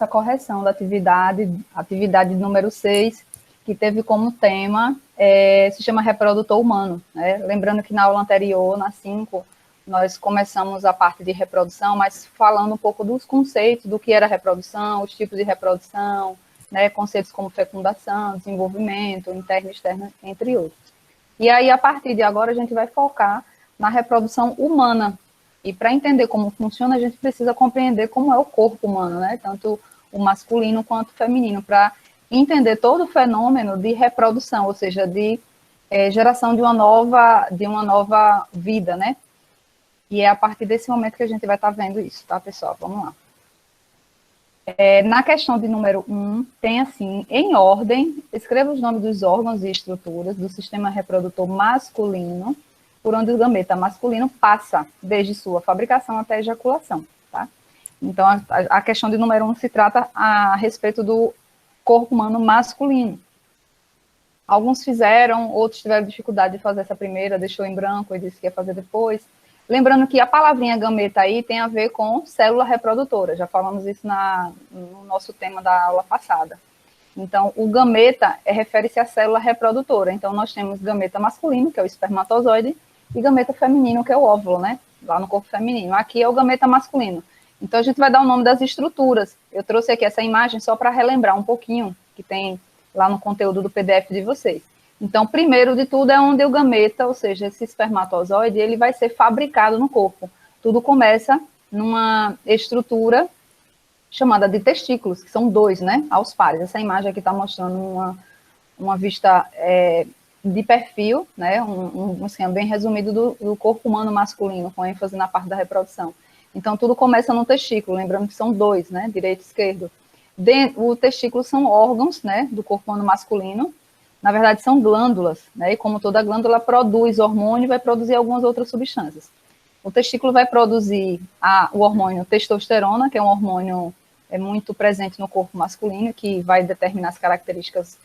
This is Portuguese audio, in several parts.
essa correção da atividade número 6, que teve como tema sistema reprodutor humano, né? Lembrando que na aula anterior, na 5, nós começamos a parte de reprodução, mas falando um pouco dos conceitos, do que era reprodução, os tipos de reprodução, né? Conceitos como fecundação, desenvolvimento, interno e externo, entre outros. E aí, a partir de agora, a gente vai focar na reprodução humana. E para entender como funciona, a gente precisa compreender como é o corpo humano, né? Tanto o masculino quanto o feminino, para entender todo o fenômeno de reprodução, ou seja, de geração de uma nova vida, né? E é a partir desse momento que a gente vai estar vendo isso, tá, pessoal? Vamos lá. Na questão de número 1, tem assim, em ordem, escreva os nomes dos órgãos e estruturas do sistema reprodutor masculino, por onde o gameta masculino passa, desde sua fabricação até a ejaculação, tá? Então, a questão de número 1 se trata a respeito do corpo humano masculino. Alguns fizeram, outros tiveram dificuldade de fazer essa primeira, deixou em branco e disse que ia fazer depois. Lembrando que a palavrinha gameta aí tem a ver com célula reprodutora, já falamos isso no nosso tema da aula passada. Então, o gameta refere-se à célula reprodutora. Então, nós temos gameta masculino, que é o espermatozoide, e gameta feminino, que é o óvulo, né? Lá no corpo feminino. Aqui é o gameta masculino. Então, a gente vai dar o nome das estruturas. Eu trouxe aqui essa imagem só para relembrar um pouquinho, que tem lá no conteúdo do PDF de vocês. Então, primeiro de tudo é onde o gameta, ou seja, esse espermatozoide, ele vai ser fabricado no corpo. Tudo começa numa estrutura chamada de testículos, que são 2, né, aos pares. Essa imagem aqui está mostrando uma vista de perfil, né, um esquema bem resumido do corpo humano masculino, com ênfase na parte da reprodução. Então, tudo começa no testículo, lembrando que são 2, né, direito e esquerdo. O testículo são órgãos, né, do corpo humano masculino. Na verdade, são glândulas, né, e como toda glândula produz hormônio, vai produzir algumas outras substâncias. O testículo vai produzir o hormônio testosterona, que é um hormônio muito presente no corpo masculino, que vai determinar as características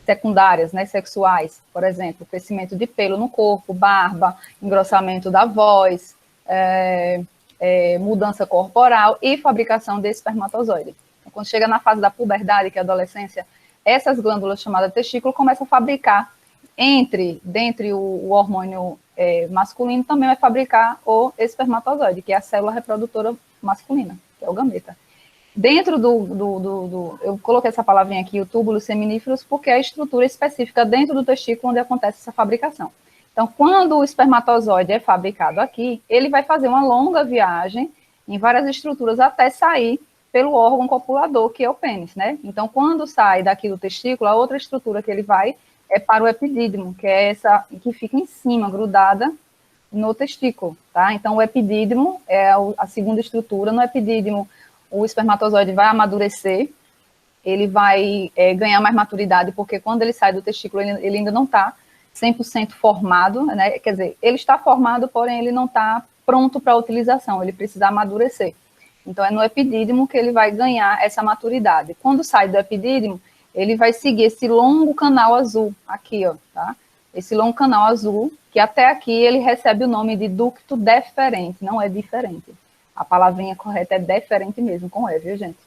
secundárias, né, sexuais, por exemplo, crescimento de pelo no corpo, barba, engrossamento da voz, mudança corporal e fabricação de espermatozoide. Então, quando chega na fase da puberdade, que é a adolescência, essas glândulas chamadas testículo começam a fabricar, dentre o hormônio masculino, também vai fabricar o espermatozoide, que é a célula reprodutora masculina, que é o gameta. Dentro eu coloquei essa palavrinha aqui, o túbulo seminíferos, porque é a estrutura específica dentro do testículo onde acontece essa fabricação. Então, quando o espermatozoide é fabricado aqui, ele vai fazer uma longa viagem em várias estruturas até sair pelo órgão copulador, que é o pênis, né? Então, quando sai daqui do testículo, a outra estrutura que ele vai é para o epidídimo, que é essa que fica em cima, grudada no testículo, tá? Então, o epidídimo é a segunda estrutura. No epidídimo, o espermatozoide vai amadurecer, ele vai ganhar mais maturidade, porque quando ele sai do testículo, ele ainda não está 100% formado, né? Quer dizer, ele está formado, porém ele não está pronto para a utilização, ele precisa amadurecer. Então, é no epidídimo que ele vai ganhar essa maturidade. Quando sai do epidídimo, ele vai seguir esse longo canal azul, aqui, ó, tá? Esse longo canal azul, que até aqui ele recebe o nome de ducto deferente, não é diferente. A palavrinha correta é deferente mesmo, com E, viu, gente?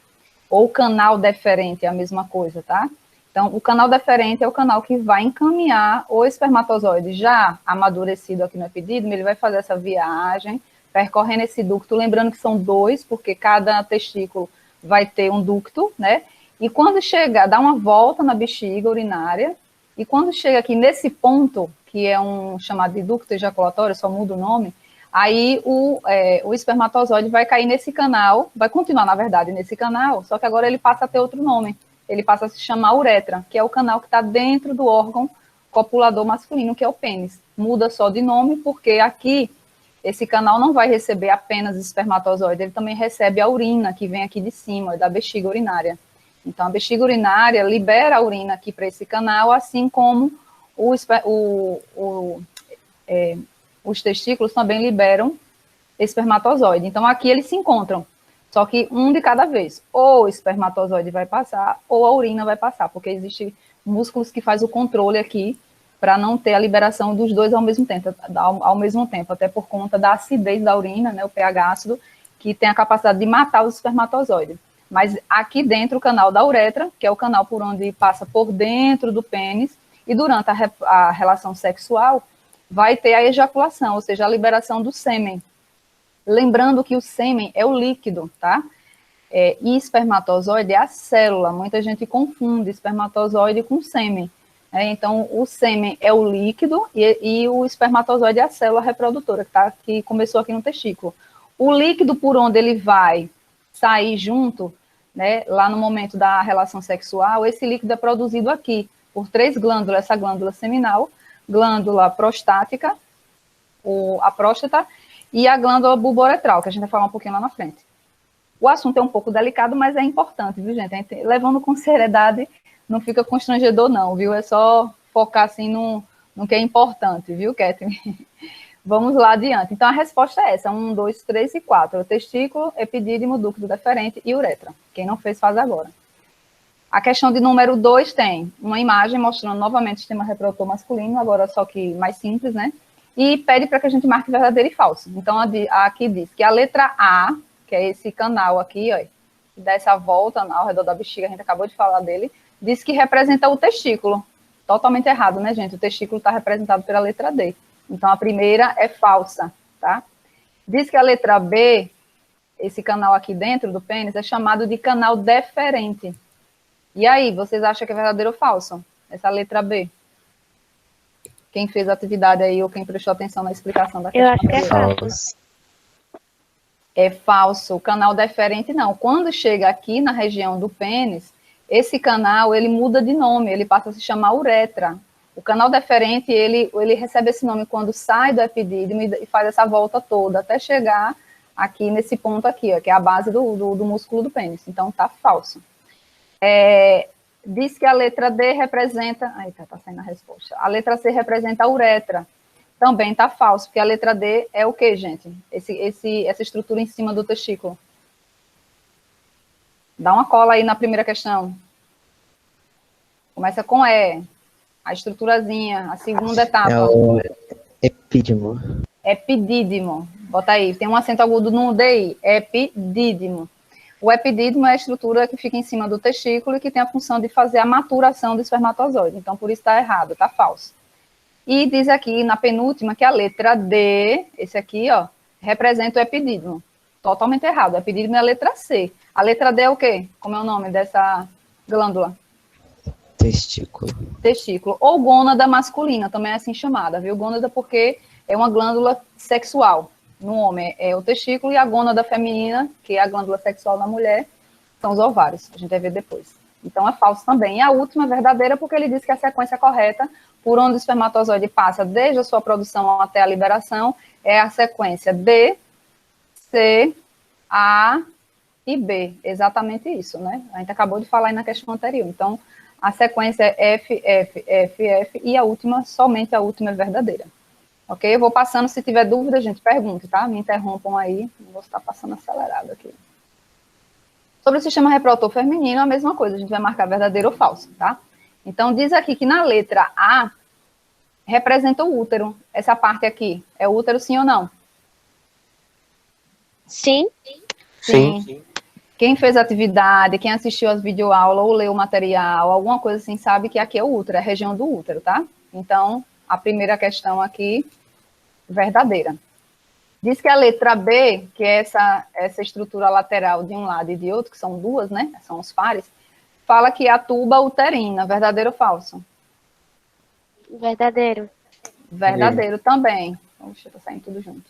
Ou canal deferente é a mesma coisa, tá? Então, o canal deferente é o canal que vai encaminhar o espermatozoide já amadurecido aqui no epidídimo, ele vai fazer essa viagem, percorrendo esse ducto, lembrando que são 2, porque cada testículo vai ter um ducto, né? E quando chega, dá uma volta na bexiga urinária, e quando chega aqui nesse ponto, que é um chamado de ducto ejaculatório, só muda o nome, aí o espermatozoide vai cair nesse canal, vai continuar, na verdade, nesse canal, só que agora ele passa a ter outro nome, ele passa a se chamar uretra, que é o canal que está dentro do órgão copulador masculino, que é o pênis. Muda só de nome, porque aqui, esse canal não vai receber apenas espermatozoide, ele também recebe a urina, que vem aqui de cima, da bexiga urinária. Então, a bexiga urinária libera a urina aqui para esse canal, assim como os testículos também liberam espermatozoide. Então, aqui eles se encontram, só que um de cada vez. Ou o espermatozoide vai passar, ou a urina vai passar, porque existem músculos que fazem o controle aqui, para não ter a liberação dos dois ao mesmo tempo, até por conta da acidez da urina, né, o pH ácido, que tem a capacidade de matar os espermatozoides. Mas aqui dentro o canal da uretra, que é o canal por onde passa por dentro do pênis, e durante a relação sexual vai ter a ejaculação, ou seja, a liberação do sêmen. Lembrando que o sêmen é o líquido, tá? E espermatozoide é a célula. Muita gente confunde espermatozoide com sêmen. Então, o sêmen é o líquido e o espermatozoide é a célula reprodutora, que começou aqui no testículo. O líquido por onde ele vai sair junto, né, lá no momento da relação sexual, esse líquido é produzido aqui por 3 glândulas, essa glândula seminal, glândula prostática, a próstata, e a glândula bulboretral, que a gente vai falar um pouquinho lá na frente. O assunto é um pouco delicado, mas é importante, viu, gente? Levando com seriedade, não fica constrangedor, não, viu? É só focar, assim, no que é importante, viu, Catherine? Vamos lá adiante. Então, a resposta é essa, 1, 2, 3 e 4. O testículo, epidídimo, ducto deferente e uretra. Quem não fez, faz agora. A questão de número 2 tem uma imagem mostrando novamente o sistema reprodutor masculino, agora só que mais simples, né? E pede para que a gente marque verdadeiro e falso. Então, aqui diz que a letra A, que é esse canal aqui, ó, que dá essa volta ao redor da bexiga, a gente acabou de falar dele, diz que representa o testículo. Totalmente errado, né, gente? O testículo está representado pela letra D. Então, a primeira é falsa, tá? Diz que a letra B, esse canal aqui dentro do pênis, é chamado de canal deferente. E aí, vocês acham que é verdadeiro ou falso? Essa letra B? Quem fez a atividade aí ou quem prestou atenção na explicação da questão? Eu acho que é falso. É falso. O canal deferente não. Quando chega aqui na região do pênis, esse canal, ele muda de nome, ele passa a se chamar uretra. O canal deferente, ele recebe esse nome quando sai do epidídimo e faz essa volta toda, até chegar aqui nesse ponto aqui, ó, que é a base do músculo do pênis. Então, tá falso. Diz que a letra D representa... Aí, tá saindo a resposta. A letra C representa a uretra. Também tá falso, porque a letra D é o quê, gente? Essa estrutura em cima do testículo. Dá uma cola aí na primeira questão. Começa com E. A estruturazinha, a segunda etapa. É o epidídimo. Epidídimo. Bota aí, tem um acento agudo no DI. Epidídimo. O epidídimo é a estrutura que fica em cima do testículo e que tem a função de fazer a maturação do espermatozoide. Então, por isso está errado, está falso. E diz aqui, na penúltima, que a letra D, esse aqui, ó, representa o epidídimo. Totalmente errado. O epidídimo é a letra C. A letra D é o quê? Como é o nome dessa glândula? Testículo. Testículo. Ou gônada masculina, também é assim chamada, viu? Gônada porque é uma glândula sexual. No homem é o testículo, e a gônada feminina, que é a glândula sexual na mulher, são os ovários. A gente vai ver depois. Então, é falso também. E a última é verdadeira, porque ele diz que a sequência correta, por onde o espermatozoide passa desde a sua produção até a liberação, é a sequência D, C, A e B. Exatamente isso, né? A gente acabou de falar aí na questão anterior. Então, a sequência é F, F, F, F, e a última, somente a última é verdadeira. Ok? Eu vou passando, se tiver dúvida, gente, pergunte, tá? Me interrompam aí, não vou estar passando acelerado aqui. Sobre o sistema reprodutor feminino, a mesma coisa, a gente vai marcar verdadeiro ou falso, tá? Então, diz aqui que na letra A, representa o útero. Essa parte aqui, é o útero sim ou não? Sim. Sim. Quem fez a atividade, quem assistiu às videoaulas ou leu o material, alguma coisa assim, sabe que aqui é o útero, é a região do útero, tá? Então, a primeira questão aqui, verdadeira. Diz que a letra B, que é essa estrutura lateral de um lado e de outro, que são duas, né? São os pares, fala que é a tuba uterina. Verdadeiro ou falso? Verdadeiro. Verdadeiro também. Poxa, tá saindo tudo junto.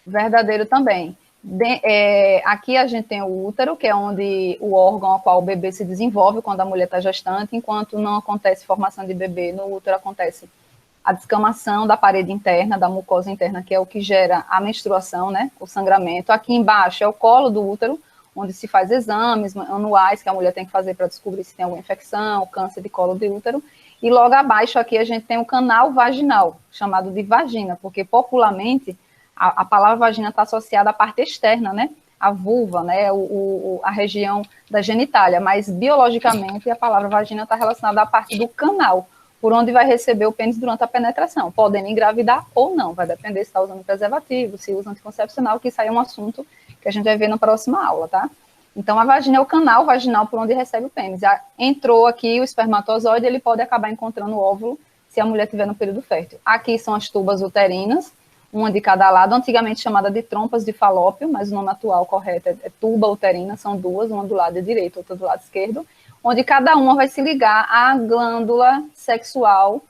Verdadeiro também. Aqui a gente tem o útero, que é onde o órgão ao qual o bebê se desenvolve quando a mulher está gestante, enquanto não acontece formação de bebê, no útero acontece a descamação da parede interna, da mucosa interna, que é o que gera a menstruação, né, o sangramento. Aqui embaixo é o colo do útero, onde se faz exames anuais que a mulher tem que fazer para descobrir se tem alguma infecção, câncer de colo de útero. E logo abaixo aqui a gente tem o canal vaginal, chamado de vagina, porque popularmente a palavra vagina está associada à parte externa, né, a vulva, né, a região da genitália, mas biologicamente a palavra vagina está relacionada à parte do canal, por onde vai receber o pênis durante a penetração, podendo engravidar ou não, vai depender se está usando preservativo, se usa anticoncepcional, que isso aí é um assunto que a gente vai ver na próxima aula, tá? Então, a vagina é o canal vaginal por onde recebe o pênis. Entrou aqui o espermatozoide, ele pode acabar encontrando o óvulo se a mulher estiver no período fértil. Aqui são as tubas uterinas, uma de cada lado, antigamente chamada de trompas de falópio, mas o nome atual correto é tuba uterina, são duas, uma do lado direito, outra do lado esquerdo, onde cada uma vai se ligar à glândula sexual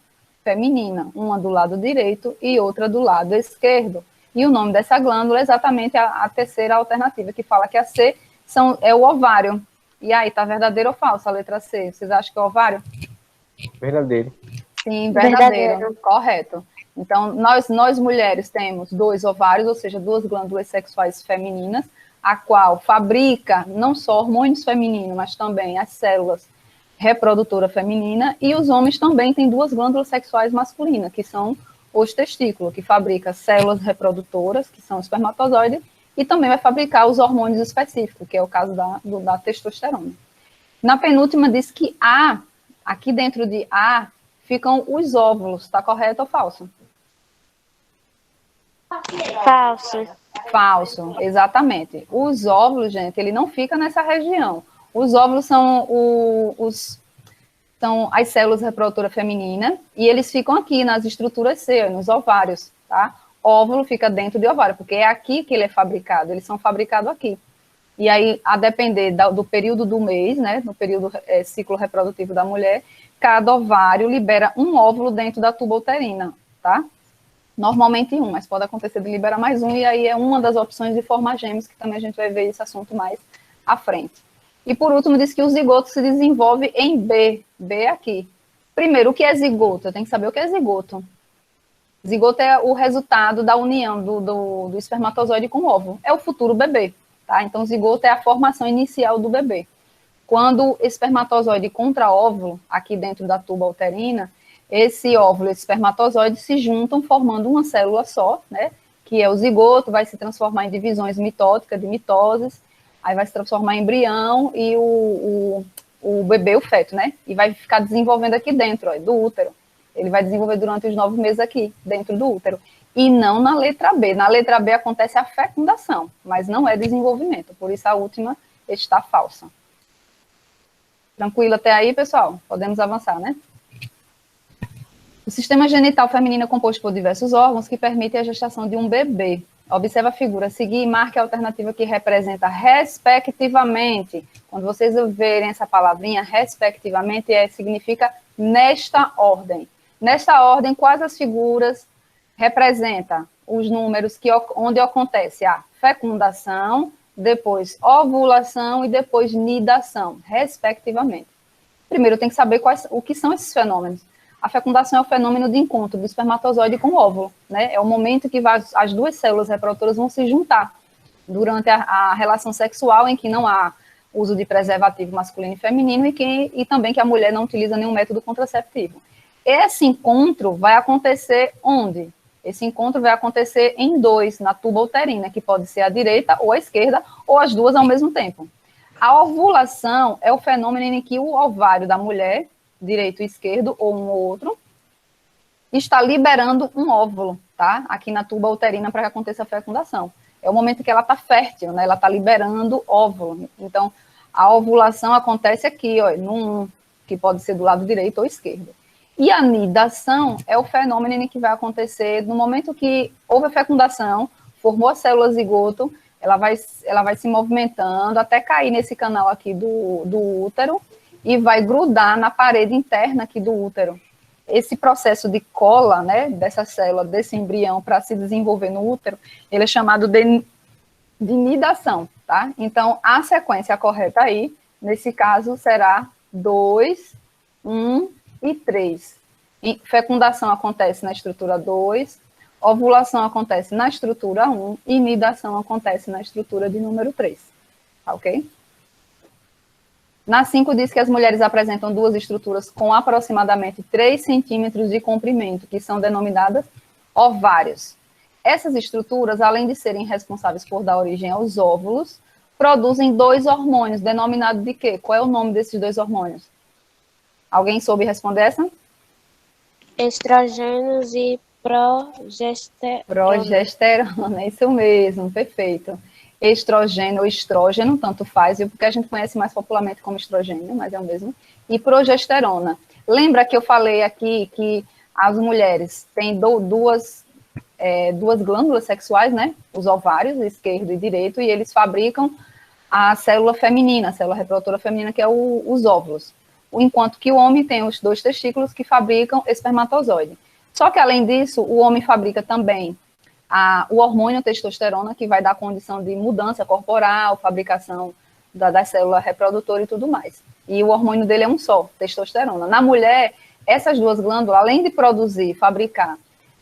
feminina, uma do lado direito e outra do lado esquerdo. E o nome dessa glândula é exatamente a terceira alternativa, que fala que a C é o ovário. E aí, tá verdadeiro ou falso a letra C? Vocês acham que é o ovário? Verdadeiro. Sim, verdadeiro. Correto. Então, nós mulheres temos 2 ovários, ou seja, 2 glândulas sexuais femininas, a qual fabrica não só hormônios femininos, mas também as células reprodutora feminina, e os homens também têm 2 glândulas sexuais masculinas, que são os testículos, que fabrica células reprodutoras, que são espermatozoides, e também vai fabricar os hormônios específicos, que é o caso da testosterona. Na penúltima diz que aqui dentro de A, ficam os óvulos, está correto ou falso? Falso. Falso, exatamente. Os óvulos, gente, ele não fica nessa região. Os óvulos são são as células reprodutoras femininas, e eles ficam aqui nas estruturas C, nos ovários, tá? Óvulo fica dentro de ovário, porque é aqui que ele é fabricado, eles são fabricados aqui. E aí, a depender do período do mês, né, no período ciclo reprodutivo da mulher, cada ovário libera um óvulo dentro da tuba uterina, tá? Normalmente um, mas pode acontecer de liberar mais um, e aí é uma das opções de formar gêmeos, que também a gente vai ver esse assunto mais à frente. E por último, diz que o zigoto se desenvolve em B. B aqui. Primeiro, o que é zigoto? Eu tenho que saber o que é zigoto. Zigoto é o resultado da união do espermatozoide com o óvulo. É o futuro bebê, tá? Então, zigoto é a formação inicial do bebê. Quando o espermatozoide encontra óvulo, aqui dentro da tuba uterina, esse óvulo e esse espermatozoide se juntam formando uma célula só, né? Que é o zigoto, vai se transformar em divisões mitóticas, de mitoses, aí vai se transformar em embrião e o bebê, o feto, né? E vai ficar desenvolvendo aqui dentro, ó, do útero. Ele vai desenvolver durante os 9 meses aqui, dentro do útero. E não na letra B. Na letra B acontece a fecundação, mas não é desenvolvimento. Por isso a última está falsa. Tranquilo até aí, pessoal? Podemos avançar, né? O sistema genital feminino é composto por diversos órgãos que permitem a gestação de um bebê. Observe a figura a seguir e marque a alternativa que representa respectivamente. Quando vocês verem essa palavrinha, respectivamente, significa nesta ordem. Nesta ordem, quais as figuras representam os números onde acontece a fecundação, depois ovulação e depois nidação, respectivamente. Primeiro, tem que saber o que são esses fenômenos. A fecundação é o fenômeno de encontro do espermatozoide com o óvulo, né? É o momento que as 2 células reprodutoras vão se juntar durante a relação sexual, em que não há uso de preservativo masculino e feminino, e também que a mulher não utiliza nenhum método contraceptivo. Esse encontro vai acontecer onde? Esse encontro vai acontecer em 2, na tuba uterina, que pode ser a direita ou a esquerda, ou as 2 ao mesmo tempo. A ovulação é o fenômeno em que o ovário da mulher, direito e esquerdo, ou um ou outro, está liberando um óvulo, tá? Aqui na tuba uterina para que aconteça a fecundação. É o momento que ela está fértil, né? Ela está liberando óvulo. Então, a ovulação acontece aqui, ó, que pode ser do lado direito ou esquerdo. E a nidação é o fenômeno em que vai acontecer no momento que houve a fecundação, formou a célula zigoto, ela vai se movimentando até cair nesse canal aqui do útero e vai grudar na parede interna aqui do útero. Esse processo de cola, né, dessa célula, desse embrião para se desenvolver no útero, ele é chamado de nidação, tá? Então, a sequência correta aí, nesse caso, será 2, 1 e 3. E fecundação acontece na estrutura 2, ovulação acontece na estrutura 1 e nidação acontece na estrutura de número 3. Tá, ok? Na 5 diz que as mulheres apresentam 2 estruturas com aproximadamente 3 centímetros de comprimento, que são denominadas ovários. Essas estruturas, além de serem responsáveis por dar origem aos óvulos, produzem 2 hormônios, denominados de quê? Qual é o nome desses 2 hormônios? Alguém soube responder essa? Estrogênios e progesterona. Progesterona, é isso mesmo, perfeito. estrogênio ou estrógeno, tanto faz, porque a gente conhece mais popularmente como estrogênio, mas é o mesmo, e progesterona. Lembra que eu falei aqui que as mulheres têm duas glândulas sexuais, né? Os ovários, esquerdo e direito, e eles fabricam a célula feminina, a célula reprodutora feminina, que é os óvulos. Enquanto que o homem tem os 2 testículos que fabricam espermatozoide. Só que, além disso, o homem fabrica também o hormônio testosterona, que vai dar condição de mudança corporal, fabricação da célula reprodutora e tudo mais. E o hormônio dele é um só, testosterona. Na mulher, essas 2 glândulas, além de produzir, fabricar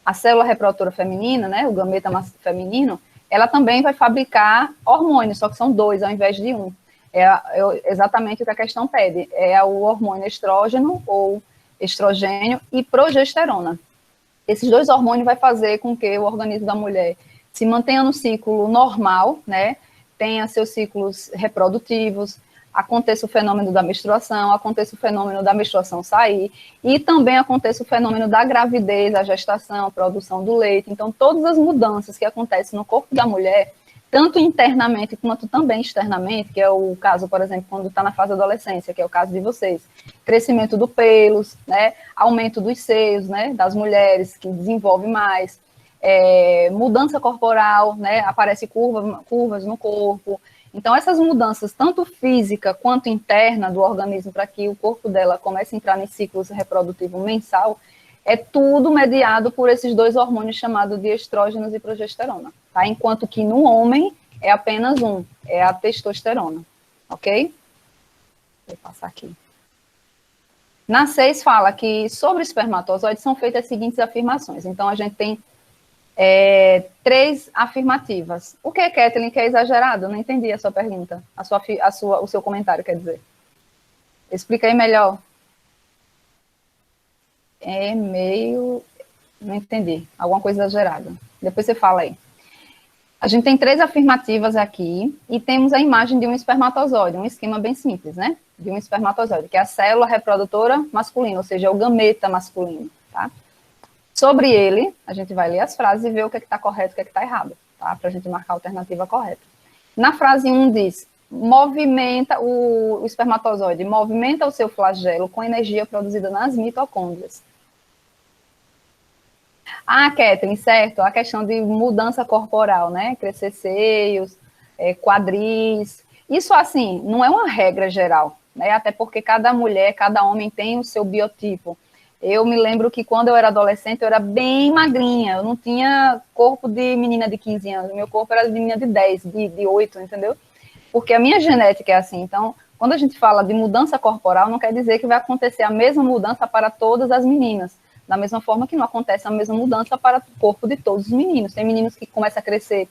a célula reprodutora feminina, né, o gameta feminino, ela também vai fabricar hormônios, só que são 2 ao invés de 1. Exatamente o que a questão pede, é o hormônio estrógeno ou estrogênio e progesterona. Esses 2 hormônios vai fazer com que o organismo da mulher se mantenha no ciclo normal, né, tenha seus ciclos reprodutivos, aconteça o fenômeno da menstruação, aconteça o fenômeno da menstruação sair, e também aconteça o fenômeno da gravidez, a gestação, a produção do leite. Então, todas as mudanças que acontecem no corpo da mulher, tanto internamente quanto também externamente, que é o caso, por exemplo, quando está na fase da adolescência, que é o caso de vocês, crescimento do pelos, né, aumento dos seios, né, das mulheres, que desenvolve mais, mudança corporal, né, aparece curvas no corpo. Então, essas mudanças, tanto física quanto interna do organismo, para que o corpo dela comece a entrar em ciclos reprodutivo mensal, é tudo mediado por esses 2 hormônios chamados de estrógenos e progesterona, tá? Enquanto que no homem é apenas um, é a testosterona, ok? Vou passar aqui. Na 6 fala que sobre espermatozoides são feitas as seguintes afirmações. Então, a gente tem 3 afirmativas. O que, Kathleen, que é exagerado? Eu não entendi a sua pergunta, o seu comentário, quer dizer. Explica aí melhor. É meio... Não entendi. Alguma coisa exagerada. Depois você fala aí. A gente tem 3 afirmativas aqui e temos a imagem de um espermatozoide, um esquema bem simples, né? De um espermatozoide, que é a célula reprodutora masculina, ou seja, é o gameta masculino, tá? Sobre ele, a gente vai ler as frases e ver o que está correto e o que está errado, tá? Para a gente marcar a alternativa correta. Na frase 1 diz, movimenta o espermatozoide, movimenta o seu flagelo com energia produzida nas mitocôndrias. Ah, Kathleen, certo, a questão de mudança corporal, né? Crescer seios, quadris. Isso, assim, não é uma regra geral, né? Até porque cada mulher, cada homem tem o seu biotipo. Eu me lembro que quando eu era adolescente, eu era bem magrinha, eu não tinha corpo de menina de 15 anos, meu corpo era de menina de 10, de 8, entendeu? Porque a minha genética é assim. Então, quando a gente fala de mudança corporal, não quer dizer que vai acontecer a mesma mudança para todas as meninas. Da mesma forma que não acontece a mesma mudança para o corpo de todos os meninos. Tem meninos que começam a crescer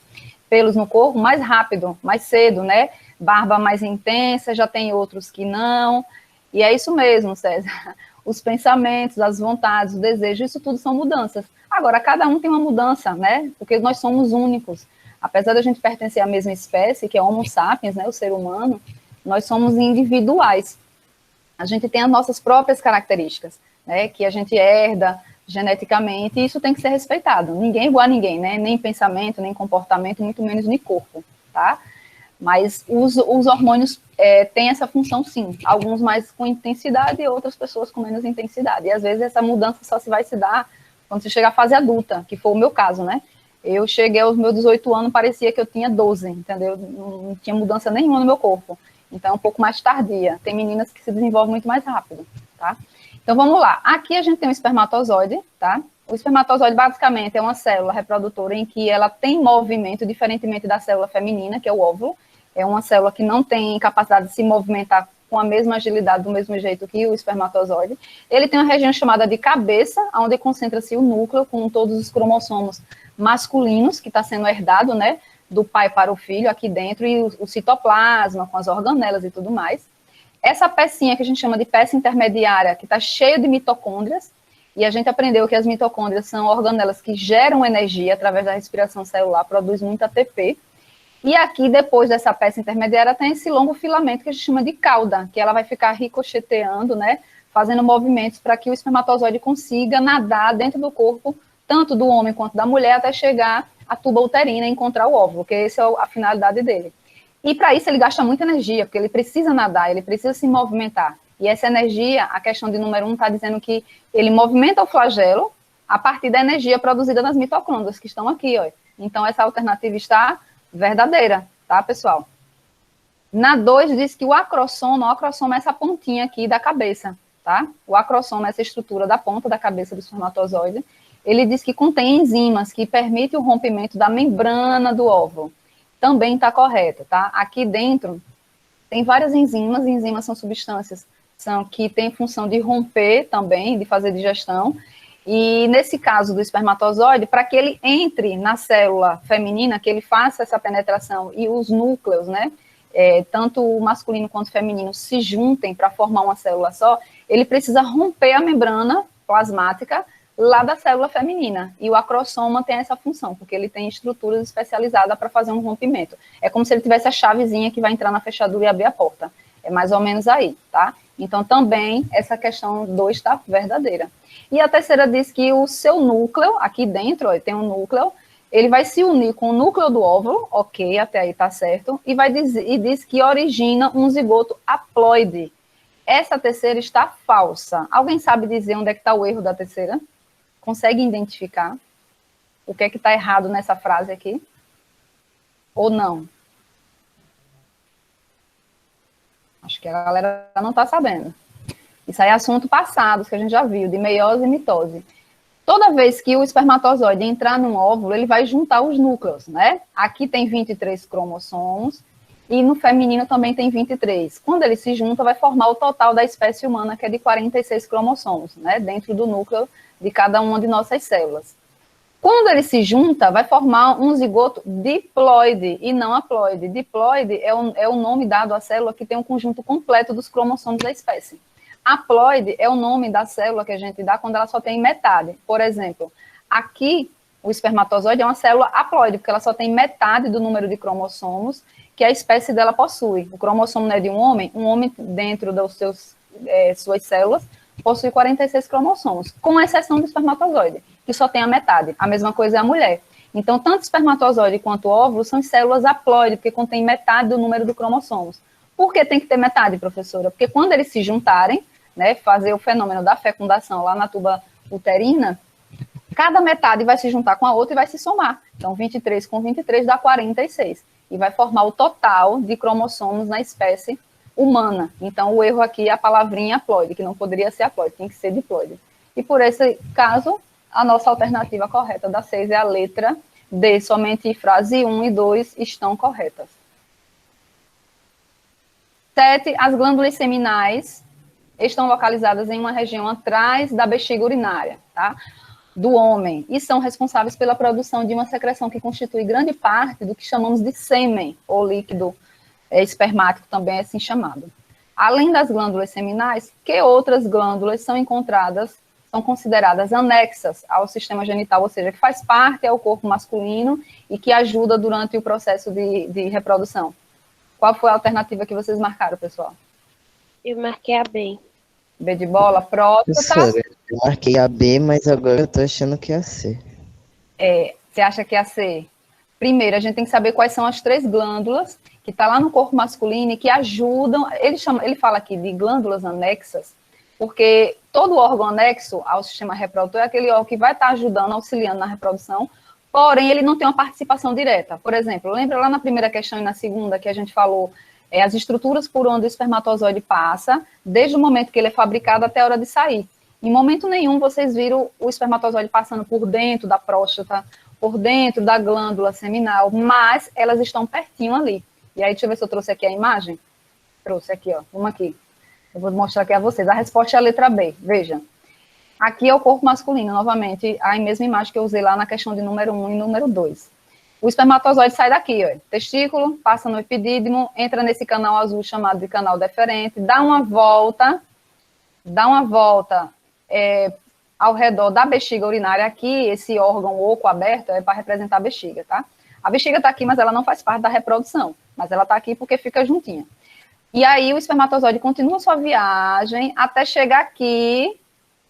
pelos no corpo mais rápido, mais cedo, né? Barba mais intensa, já tem outros que não. E é isso mesmo, César. Os pensamentos, as vontades, o desejo, isso tudo são mudanças. Agora, cada um tem uma mudança, né? Porque nós somos únicos. Apesar da gente pertencer à mesma espécie, que é Homo sapiens, né? O ser humano, nós somos individuais. A gente tem as nossas próprias características, né? Que a gente herda geneticamente, e isso tem que ser respeitado. Ninguém é igual a ninguém, né? Nem pensamento, nem comportamento, muito menos nem corpo, tá? Mas os hormônios têm essa função, sim. Alguns mais com intensidade e outras pessoas com menos intensidade. E, às vezes, essa mudança só se vai se dar quando você chegar à fase adulta, que foi o meu caso, né? Eu cheguei aos meus 18 anos, parecia que eu tinha 12, entendeu? Não tinha mudança nenhuma no meu corpo. Então, é um pouco mais tardia. Tem meninas que se desenvolvem muito mais rápido, tá? Então, vamos lá. Aqui a gente tem um espermatozoide, tá? O espermatozoide, basicamente, é uma célula reprodutora em que ela tem movimento, diferentemente da célula feminina, que é o óvulo. É uma célula que não tem capacidade de se movimentar com a mesma agilidade, do mesmo jeito que o espermatozoide. Ele tem uma região chamada de cabeça, onde concentra-se o núcleo, com todos os cromossomos masculinos, que está sendo herdado, né, do pai para o filho aqui dentro, e o citoplasma, com as organelas e tudo mais. Essa pecinha que a gente chama de peça intermediária, que está cheia de mitocôndrias, e a gente aprendeu que as mitocôndrias são organelas que geram energia através da respiração celular, produz muito ATP. E aqui, depois dessa peça intermediária, tem esse longo filamento que a gente chama de cauda, que ela vai ficar ricocheteando, né, fazendo movimentos para que o espermatozoide consiga nadar dentro do corpo, tanto do homem quanto da mulher, até chegar a tuba uterina e encontrar o óvulo, que essa é a finalidade dele. E para isso ele gasta muita energia, porque ele precisa nadar, ele precisa se movimentar. E essa energia, a questão de número 1 está dizendo que ele movimenta o flagelo a partir da energia produzida nas mitocôndrias, que estão aqui, ó. Então, essa alternativa está verdadeira, tá, pessoal? Na 2 diz que o acrossoma é essa pontinha aqui da cabeça, tá? O acrossoma é essa estrutura da ponta da cabeça do espermatozoide. Ele diz que contém enzimas que permitem o rompimento da membrana do óvulo. Também está correto, tá? Aqui dentro tem várias enzimas, e enzimas são substâncias que têm função de romper também, de fazer digestão. E nesse caso do espermatozoide, para que ele entre na célula feminina, que ele faça essa penetração e os núcleos, né, tanto o masculino quanto o feminino se juntem para formar uma célula só, ele precisa romper a membrana plasmática lá da célula feminina. E o acrossoma tem essa função, porque ele tem estruturas especializadas para fazer um rompimento. É como se ele tivesse a chavezinha que vai entrar na fechadura e abrir a porta. É mais ou menos aí, tá? Então, também, essa questão 2 está verdadeira. E a terceira diz que o seu núcleo, aqui dentro, ó, tem um núcleo, ele vai se unir com o núcleo do óvulo, ok, até aí tá certo, e diz que origina um zigoto haploide. Essa terceira está falsa. Alguém sabe dizer onde é que está o erro da terceira? Consegue identificar o que é que está errado nessa frase aqui? Ou não? Acho que a galera não está sabendo. Isso aí é assunto passado, que a gente já viu, de meiose e mitose. Toda vez que o espermatozoide entrar num óvulo, ele vai juntar os núcleos, né? Aqui tem 23 cromossomos e no feminino também tem 23. Quando ele se junta, vai formar o total da espécie humana, que é de 46 cromossomos, né? Dentro do núcleo de cada uma de nossas células. Quando ele se junta, vai formar um zigoto diploide e não haploide. Diploide é o nome dado à célula que tem um conjunto completo dos cromossomos da espécie. Haploide é o nome da célula que a gente dá quando ela só tem metade. Por exemplo, aqui o espermatozoide é uma célula haploide, porque ela só tem metade do número de cromossomos que a espécie dela possui. O cromossomo não é de um homem dentro das suas células possui 46 cromossomos, com exceção do espermatozoide, que só tem a metade. A mesma coisa é a mulher. Então, tanto o espermatozoide quanto o óvulo são células haploides, porque contém metade do número de cromossomos. Por que tem que ter metade, professora? Porque quando eles se juntarem, né, fazer o fenômeno da fecundação lá na tuba uterina, cada metade vai se juntar com a outra e vai se somar. Então, 23 com 23 dá 46. E vai formar o total de cromossomos na espécie humana. Então, o erro aqui é a palavrinha haploide, que não poderia ser haploide, tem que ser diploide. E por esse caso, a nossa alternativa correta da 6 é a letra D. Somente frase 1 e 2 estão corretas. 7. As glândulas seminais estão localizadas em uma região atrás da bexiga urinária, tá? Do homem, e são responsáveis pela produção de uma secreção que constitui grande parte do que chamamos de sêmen, ou líquido espermático, também é assim chamado. Além das glândulas seminais, que outras glândulas são consideradas anexas ao sistema genital, ou seja, que faz parte ao corpo masculino e que ajuda durante o processo de reprodução? Qual foi a alternativa que vocês marcaram, pessoal? Eu marquei a B. B de bola, próstata. Eu marquei a B, mas agora eu tô achando que é a C. Você acha que é a C? Primeiro, a gente tem que saber quais são as 3 glândulas que está lá no corpo masculino e que ajudam. Ele fala aqui de glândulas anexas, porque todo órgão anexo ao sistema reprodutor é aquele órgão que vai estar ajudando, auxiliando na reprodução, porém ele não tem uma participação direta. Por exemplo, lembra lá na primeira questão e na segunda que a gente falou as estruturas por onde o espermatozoide passa, desde o momento que ele é fabricado até a hora de sair. Em momento nenhum vocês viram o espermatozoide passando por dentro da próstata, por dentro da glândula seminal, mas elas estão pertinho ali. E aí, deixa eu ver se eu trouxe aqui a imagem. Trouxe aqui, ó. Vamos aqui. Eu vou mostrar aqui a vocês. A resposta é a letra B. Veja. Aqui é o corpo masculino, novamente, a mesma imagem que eu usei lá na questão de número 1 e número 2. O espermatozoide sai daqui, ó. Testículo, passa no epidídimo, entra nesse canal azul chamado de canal deferente, dá uma volta ao redor da bexiga urinária. Aqui, esse órgão oco aberto é para representar a bexiga, tá? A bexiga está aqui, mas ela não faz parte da reprodução. Mas ela está aqui porque fica juntinha. E aí o espermatozoide continua sua viagem até chegar aqui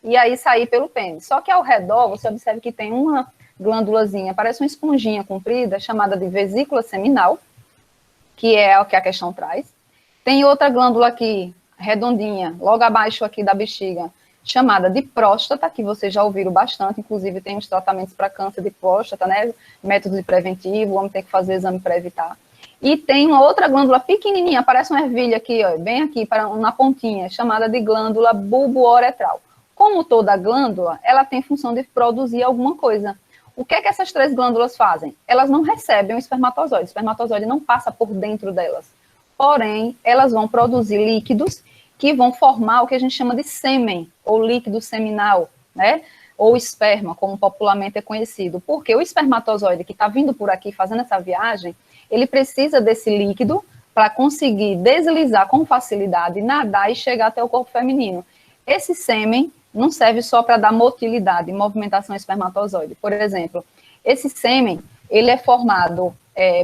e aí sair pelo pênis. Só que ao redor, você observa que tem uma glândulazinha, parece uma esponjinha comprida, chamada de vesícula seminal, que é o que a questão traz. Tem outra glândula aqui, redondinha, logo abaixo aqui da bexiga, chamada de próstata, que vocês já ouviram bastante, inclusive tem os tratamentos para câncer de próstata, né? Métodos de preventivo, o homem tem que fazer exame para evitar. E tem uma outra glândula pequenininha, parece uma ervilha aqui, ó, bem aqui, na pontinha, chamada de glândula bulbo-uretral. Como toda glândula, ela tem função de produzir alguma coisa. O que é que essas três glândulas fazem? Elas não recebem o espermatozoide não passa por dentro delas. Porém, elas vão produzir líquidos que vão formar o que a gente chama de sêmen, ou líquido seminal, né? Ou esperma, como popularmente é conhecido. Porque o espermatozoide que está vindo por aqui, fazendo essa viagem, ele precisa desse líquido para conseguir deslizar com facilidade, nadar e chegar até o corpo feminino. Esse sêmen não serve só para dar motilidade, movimentação espermatozoide. Por exemplo, esse sêmen, ele é formado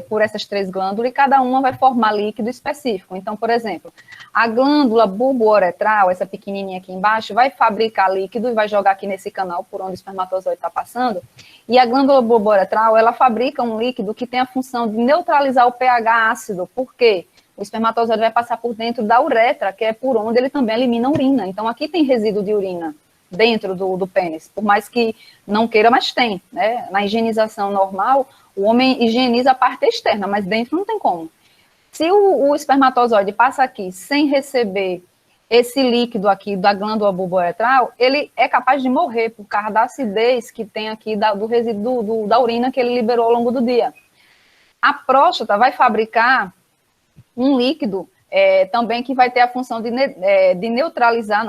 por essas três glândulas e cada uma vai formar líquido específico. Então, por exemplo, a glândula bulbo-uretral, essa pequenininha aqui embaixo, vai fabricar líquido e vai jogar aqui nesse canal por onde o espermatozoide está passando. E a glândula bulbo-uretral, ela fabrica um líquido que tem a função de neutralizar o pH ácido. Por quê? O espermatozoide vai passar por dentro da uretra, que é por onde ele também elimina urina. Então, aqui tem resíduo de urina dentro do pênis, por mais que não queira, mas tem, né? Na higienização normal, o homem higieniza a parte externa, mas dentro não tem como. Se o espermatozoide passa aqui sem receber esse líquido aqui da glândula bulbo-uretral, ele é capaz de morrer por causa da acidez que tem aqui do resíduo da urina que ele liberou ao longo do dia. A próstata vai fabricar um líquido também que vai ter a função de neutralizar,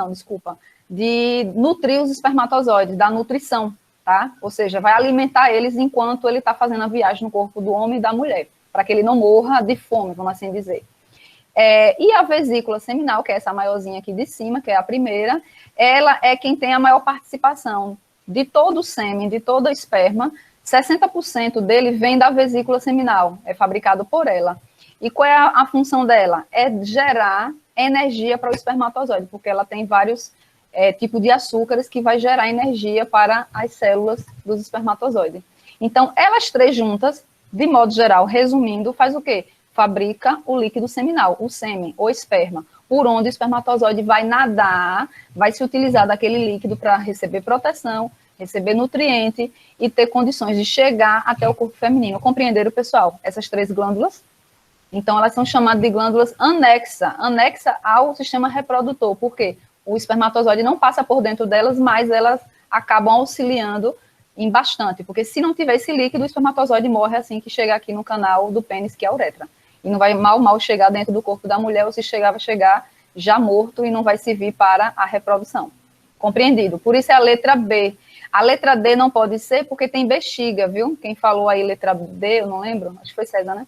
de nutrir os espermatozoides, da nutrição, tá? Ou seja, vai alimentar eles enquanto ele está fazendo a viagem no corpo do homem e da mulher, para que ele não morra de fome, vamos assim dizer. E a vesícula seminal, que é essa maiorzinha aqui de cima, que é a primeira, ela é quem tem a maior participação de todo o sêmen, de todo o esperma. 60% dele vem da vesícula seminal, é fabricado por ela. E qual é a função dela? É gerar energia para o espermatozoide, porque ela tem vários tipos de açúcares que vai gerar energia para as células dos espermatozoides. Então, elas três juntas, de modo geral, resumindo, faz o quê? Fabrica o líquido seminal, o sêmen, ou esperma, por onde o espermatozoide vai nadar, vai se utilizar daquele líquido para receber proteção, receber nutriente e ter condições de chegar até o corpo feminino. Compreenderam, pessoal? Essas três glândulas? Então, elas são chamadas de glândulas anexa ao sistema reprodutor. Por quê? O espermatozoide não passa por dentro delas, mas elas acabam auxiliando em bastante, porque se não tiver esse líquido, o espermatozoide morre assim que chegar aqui no canal do pênis, que é a uretra. E não vai mal chegar dentro do corpo da mulher, ou se chegar, vai chegar já morto e não vai servir para a reprodução. Compreendido? Por isso é a letra B. A letra D não pode ser porque tem bexiga, viu? Quem falou aí letra D, eu não lembro, acho que foi César, né?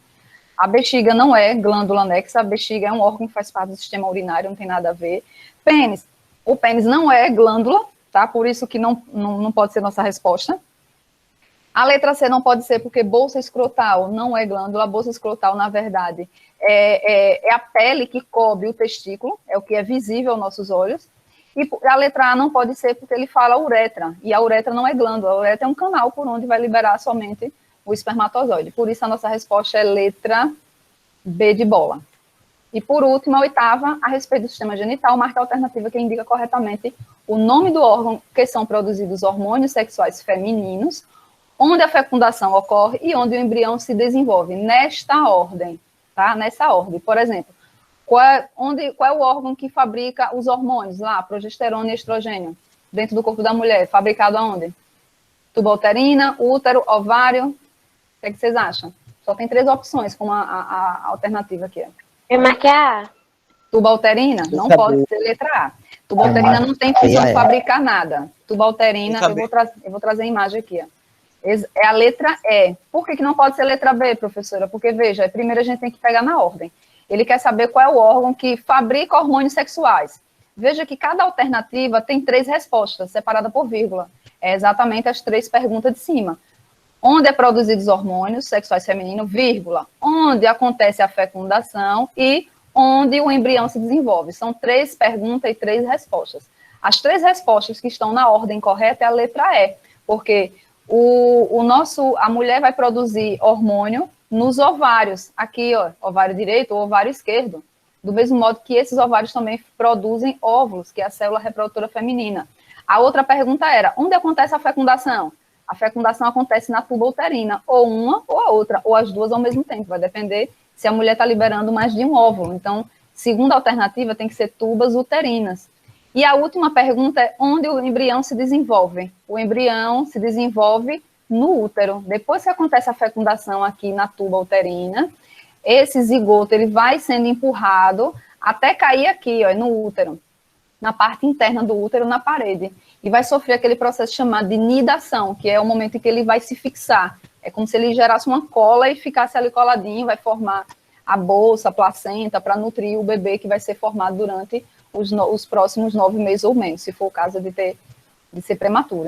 A bexiga não é glândula anexa, a bexiga é um órgão que faz parte do sistema urinário, não tem nada a ver. Pênis. O pênis não é glândula, tá? Por isso que não pode ser nossa resposta. A letra C não pode ser porque bolsa escrotal não é glândula. A bolsa escrotal, na verdade, é a pele que cobre o testículo, é o que é visível aos nossos olhos. E a letra A não pode ser porque ele fala uretra, e a uretra não é glândula. A uretra é um canal por onde vai liberar somente o espermatozoide. Por isso a nossa resposta é letra B de bola. E por último, a oitava, a respeito do sistema genital, marca a alternativa que indica corretamente o nome do órgão que são produzidos hormônios sexuais femininos, onde a fecundação ocorre e onde o embrião se desenvolve, nesta ordem, tá? Nessa ordem. Por exemplo, qual é o órgão que fabrica os hormônios lá, progesterona e estrogênio, dentro do corpo da mulher, fabricado aonde? Tuba uterina, útero, ovário, o que é que vocês acham? Só tem 3 opções como a alternativa aqui. Eu marquei a A. Tuba uterina? Não pode ser letra A. Tuba uterina não tem função de fabricar nada. Tuba uterina, eu vou trazer a imagem aqui, ó. É a letra E. Por que não pode ser letra B, professora? Porque, veja, primeiro a gente tem que pegar na ordem. Ele quer saber qual é o órgão que fabrica hormônios sexuais. Veja que cada alternativa tem 3 respostas, separadas por vírgula. É exatamente as 3 perguntas de cima. Onde é produzidos hormônios sexuais femininos, vírgula. Onde acontece a fecundação e onde o embrião se desenvolve. São 3 perguntas e 3 respostas. As 3 respostas que estão na ordem correta é a letra E, porque A mulher vai produzir hormônio nos ovários, aqui, ó, ovário direito ou ovário esquerdo, do mesmo modo que esses ovários também produzem óvulos, que é a célula reprodutora feminina. A outra pergunta era, onde acontece a fecundação? A fecundação acontece na tuba uterina, ou uma ou a outra, ou as duas ao mesmo tempo, vai depender se a mulher está liberando mais de um óvulo. Então, segunda alternativa tem que ser tubas uterinas. E a última pergunta é onde o embrião se desenvolve? O embrião se desenvolve no útero. Depois que acontece a fecundação aqui na tuba uterina, esse zigoto ele vai sendo empurrado até cair aqui, ó, no útero, na parte interna do útero, na parede, e vai sofrer aquele processo chamado de nidação, que é o momento em que ele vai se fixar. É como se ele gerasse uma cola e ficasse ali coladinho, vai formar a bolsa, a placenta, para nutrir o bebê que vai ser formado durante os próximos 9 meses ou menos, se for o caso de ser prematuro.